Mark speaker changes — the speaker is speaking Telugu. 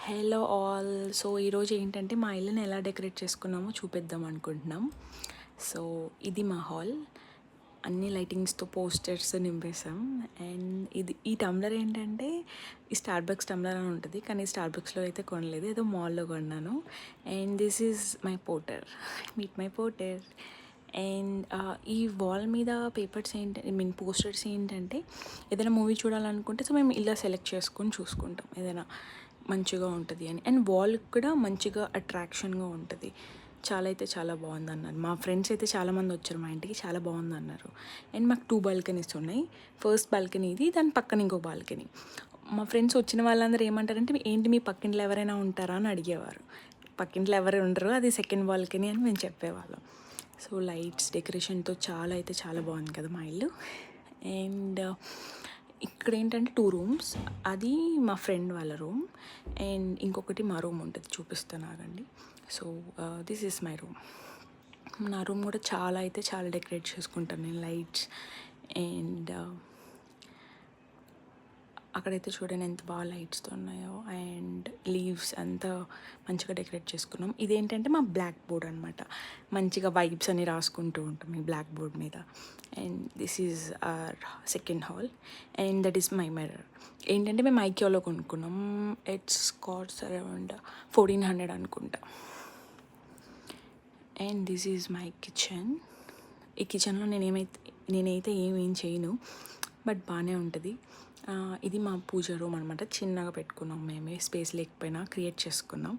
Speaker 1: Hello all. సో ఈరోజు ఏంటంటే మా ఇల్లుని ఎలా డెకరేట్ చేసుకున్నామో చూపిద్దాం అనుకుంటున్నాం. సో ఇది మా హాల్. అన్ని లైటింగ్స్తో పోస్టర్స్ నింపేసాం. అండ్ ఈ టంబ్లర్ ఏంటంటే ఈ స్టార్బక్స్ టంబ్లర్ అని ఉంటుంది, కానీ స్టార్బక్స్లో అయితే కొనలేదు, ఏదో మాల్లో కొన్నాను. And this is my Potter, meet my Potter. And ఈ వాల్ మీద పేపర్స్ ఏంటి, పోస్టర్స్ ఏంటంటే ఏదైనా మూవీ చూడాలనుకుంటే సో మేము ఇలా సెలెక్ట్ చేసుకొని చూసుకుంటాం ఏదైనా మంచిగా ఉంటుంది అని. అండ్ వాల్ కూడా మంచిగా అట్రాక్షన్గా ఉంటుంది. చాలా అయితే చాలా బాగుంది అన్నారు మా ఫ్రెండ్స్. అయితే చాలామంది వచ్చారు మా ఇంటికి, చాలా బాగుంది అన్నారు. అండ్ మాకు 2 బాల్కనీస్ ఉన్నాయి. ఫస్ట్ బాల్కనీ ఇది, దాని పక్కన ఇంకో బాల్కనీ. మా ఫ్రెండ్స్ వచ్చిన వాళ్ళందరూ ఏమంటారంటే, ఏంటి మీ పక్కింట్లో ఎవరైనా ఉంటారా అని అడిగేవారు. పక్కింట్లో ఎవరు ఉండరు, అది సెకండ్ బాల్కనీ అని మేము చెప్పేవాళ్ళం. సో లైట్స్ డెకరేషన్తో చాలా అయితే చాలా బాగుంది కదా మా ఇల్లు. అండ్ ఇక్కడ ఏంటంటే 2 రూమ్స్, అది మా ఫ్రెండ్ వాళ్ళ రూమ్ అండ్ ఇంకొకటి మా రూమ్ ఉంటుంది, చూపిస్తాను ఆగండి. So this is my room. నా రూమ్ కూడా చాలా అయితే చాలా డెకరేట్ చేసుకుంటాను నేను, లైట్స్ అండ్ అక్కడైతే చూడండి ఎంత బాగా లైట్స్తో ఉన్నాయో. అండ్ లీవ్స్ అంతా మంచిగా డెకరేట్ చేసుకున్నాం. ఇదేంటంటే మా బ్లాక్ బోర్డ్ అనమాట, మంచిగా వైబ్స్ అని రాసుకుంటూ ఉంటాం ఈ బ్లాక్ బోర్డ్ మీద. And this is our second hall. And that is my mirror. ఏంటంటే మేము ఐక్యాలో కొనుక్కున్నాం. ఇట్స్ కాస్ట్ అరౌండ్ 1400 అనుకుంటా. And this is my kitchen. ఈ కిచెన్లో నేనైతే ఏం చేయను, బట్ బాగానే ఉంటుంది. ఇది మా పూజ రూమ్ అనమాట. చిన్నగా పెట్టుకున్నాం, మేమే స్పేస్ లేకపోయినా క్రియేట్ చేసుకున్నాం.